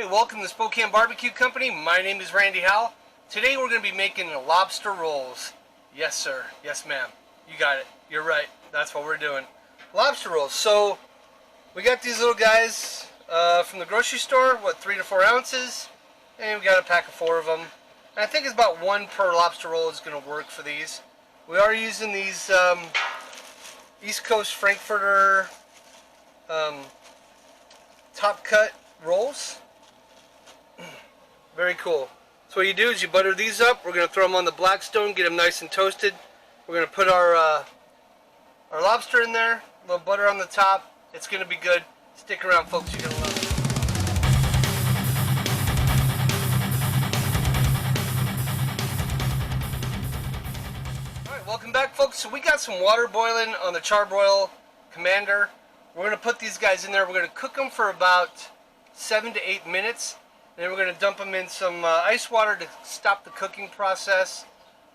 Hey, welcome to Spokane BBQ Company. My name is Randy Howell. Today we're going to be making lobster rolls. Yes, sir. Yes, ma'am. You got it. You're right. That's what we're doing. Lobster rolls. So we got these little guys from the grocery store. What, 3 to 4 ounces? And we got a pack of 4 of them. And I think it's about 1 per lobster roll is going to work for these. We are using these East Coast Frankfurter top cut rolls. Very cool. So what you do is you butter these up. We're going to throw them on the Blackstone, get them nice and toasted. We're going to put our lobster in there, a little butter on the top. It's going to be good. Stick around, folks. You're going to love it. Alright, welcome back, folks. So we got some water boiling on the Charbroil Commander. We're going to put these guys in there. We're going to cook them for about 7 to 8 minutes. And then we're going to dump them in some ice water to stop the cooking process.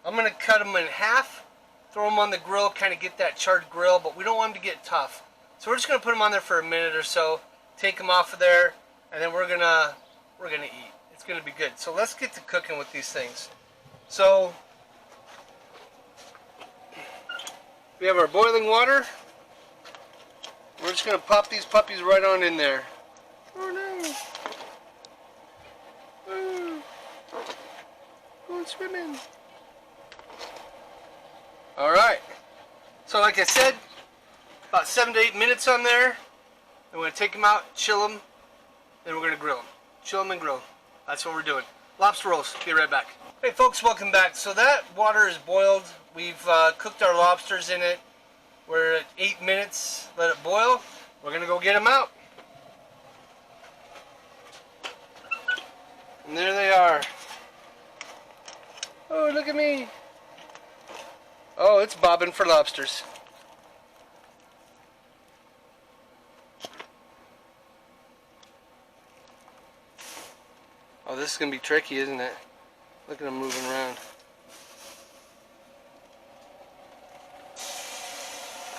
I'm going to cut them in half, throw them on the grill, kind of get that charred grill, but we don't want them to get tough. So we're just going to put them on there for a minute or so, take them off of there, and then we're gonna eat. It's going to be good. So let's get to cooking with these things. So we have our boiling water. We're just going to pop these puppies right on in there. Oh no! Going swimming. Alright. So like I said, about 7 to 8 minutes on there. Then we're going to take them out, chill them, then we're going to grill them. Chill them and grill them. That's what we're doing. Lobster rolls. Be right back. Hey folks, welcome back. So that water is boiled. We've cooked our lobsters in it. We're at 8 minutes. Let it boil. We're going to go get them out. And there they are. Oh, look at me. Oh, it's bobbing for lobsters. Oh, this is going to be tricky, isn't it? Look at them moving around.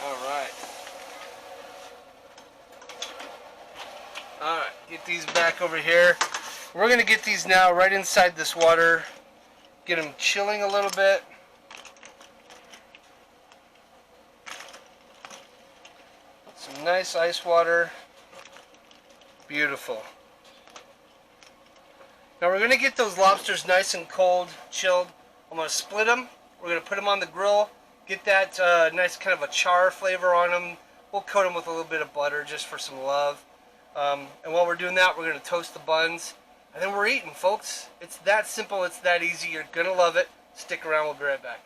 Alright. Alright, get these back over here. We're going to get these now right inside this water. Get them chilling a little bit. Some nice ice water. Beautiful. Now we're going to get those lobsters nice and cold, chilled. I'm going to split them. We're going to put them on the grill. Get that nice kind of a char flavor on them. We'll coat them with a little bit of butter just for some love. And while we're doing that, we're going to toast the buns. And then we're eating, folks. It's that simple. It's that easy. You're going to love it. Stick around. We'll be right back.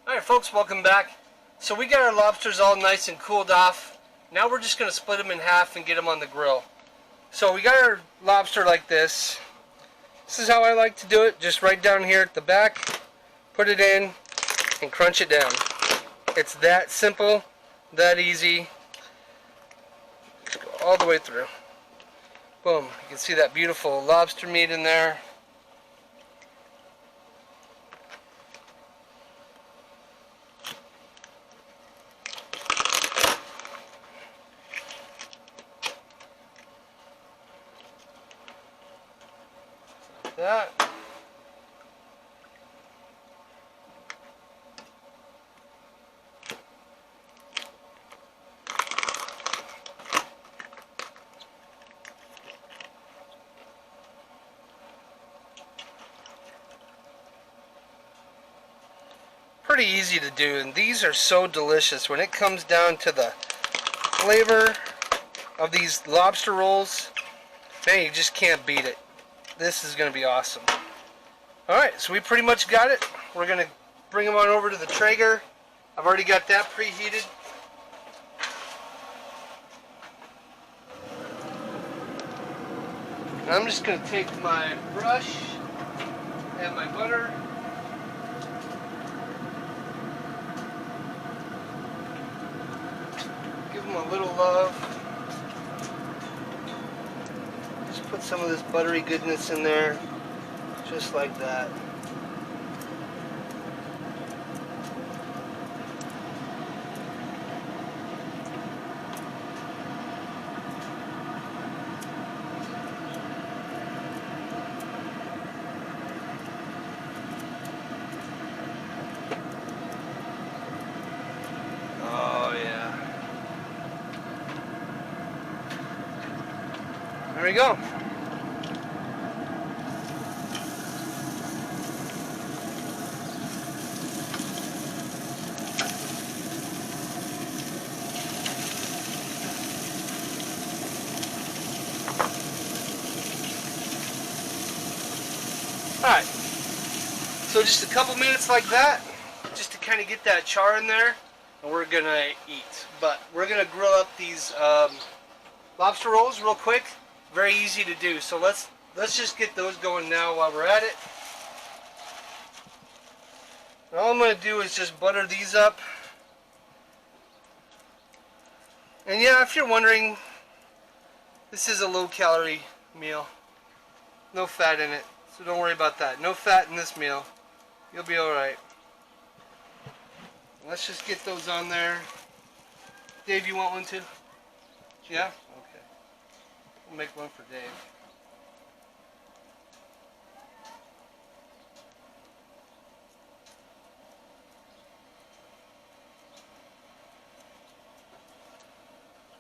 Alright, folks. Welcome back. So we got our lobsters all nice and cooled off. Now we're just going to split them in half and get them on the grill. So we got our lobster like this. This is how I like to do it. Just right down here at the back. Put it in and crunch it down. It's that simple. That easy. Just go all the way through. Boom. You can see that beautiful lobster meat in there. Like that. Pretty easy to do, and these are so delicious. When it comes down to the flavor of these lobster rolls, man, you just can't beat it. This is going to be awesome. Alright, so we pretty much got it. We're going to bring them on over to the Traeger. I've already got that preheated. And I'm just going to take my brush and my butter. Give them a little love. Just put some of this buttery goodness in there, just like that. There you go. Alright, so just a couple minutes like that, just to kind of get that char in there, and we're gonna eat. But we're gonna grill up these lobster rolls real quick. Very easy to do. So let's just get those going now while we're at it. And all I'm gonna do is just butter these up. And yeah, if you're wondering, this is a low-calorie meal. No fat in it. So don't worry about that. No fat in this meal. You'll be alright. Let's just get those on there. Dave, you want one too? Yeah? Okay. We'll make one for Dave.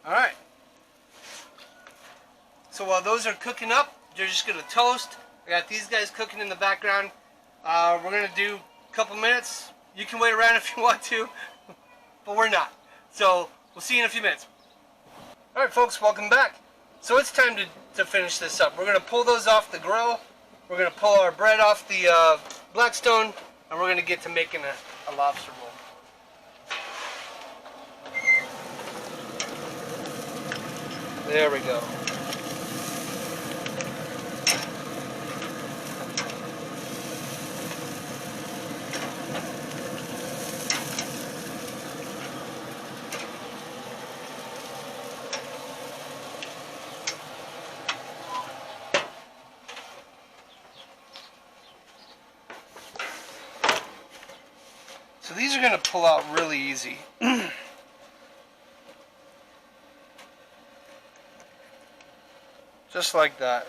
Alright. So while those are cooking up, they're just going to toast. I got these guys cooking in the background. We're going to do a couple minutes. You can wait around if you want to, but we're not. So we'll see you in a few minutes. Alright folks, welcome back. So it's time to finish this up. We're going to pull those off the grill. We're going to pull our bread off the Blackstone, and we're going to get to making a lobster roll. There we go. So these are going to pull out really easy. Just like that.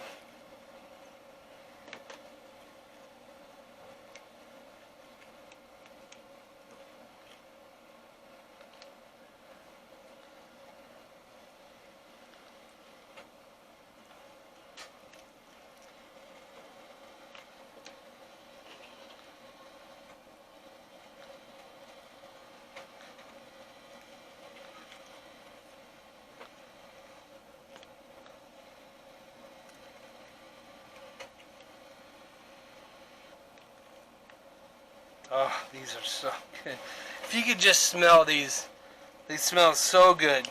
Oh, these are so good. If you could just smell these, they smell so good.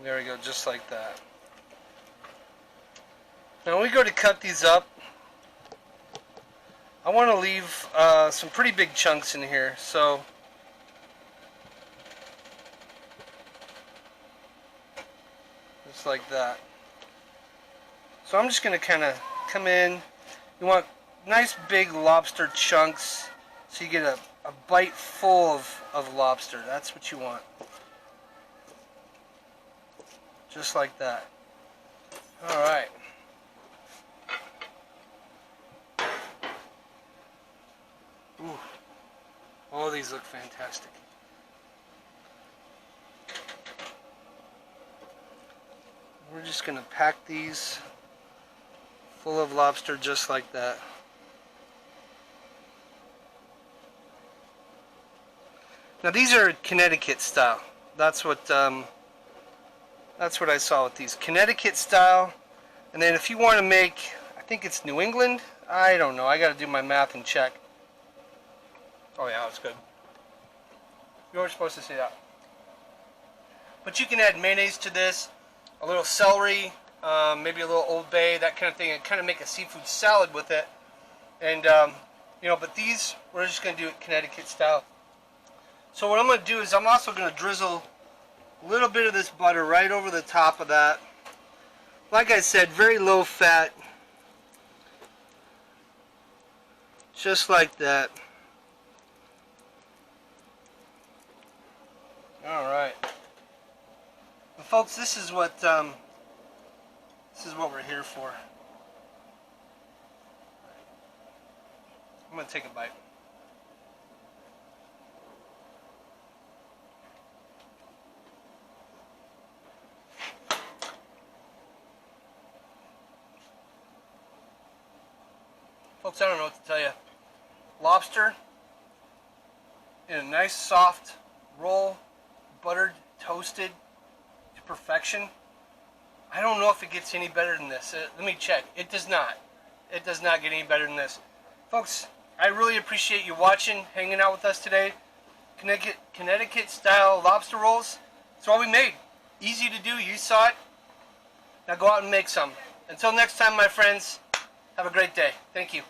There we go, just like that. Now when we go to cut these up, I want to leave some pretty big chunks in here, so just like that. So I'm just going to kind of come in. You want nice big lobster chunks so you get a bite full of lobster. That's what you want. Just like that. Alright. Ooh. All these look fantastic. We're just going to pack these full of lobster just like that. Now these are Connecticut style. That's what I saw with these. Connecticut style. And then if you want to make, I think it's New England. I don't know. I got to do my math and check. Oh yeah, that's good. You weren't supposed to say that. But you can add mayonnaise to this, a little celery, maybe a little Old Bay, that kind of thing, and kind of make a seafood salad with it. And you know, but these we're just going to do it Connecticut style. So what I'm going to do is I'm also going to drizzle a little bit of this butter right over the top of that. Like I said, very low fat. Just like that. Alright. Well, folks, this is what we're here for. I'm going to take a bite. Folks, I don't know what to tell you. Lobster in a nice soft roll, buttered, toasted to perfection. I don't know if it gets any better than this. Let me check. It does not. It does not get any better than this. Folks, I really appreciate you watching, hanging out with us today. Connecticut style lobster rolls. That's all we made. Easy to do. You saw it. Now go out and make some. Until next time, my friends, have a great day. Thank you.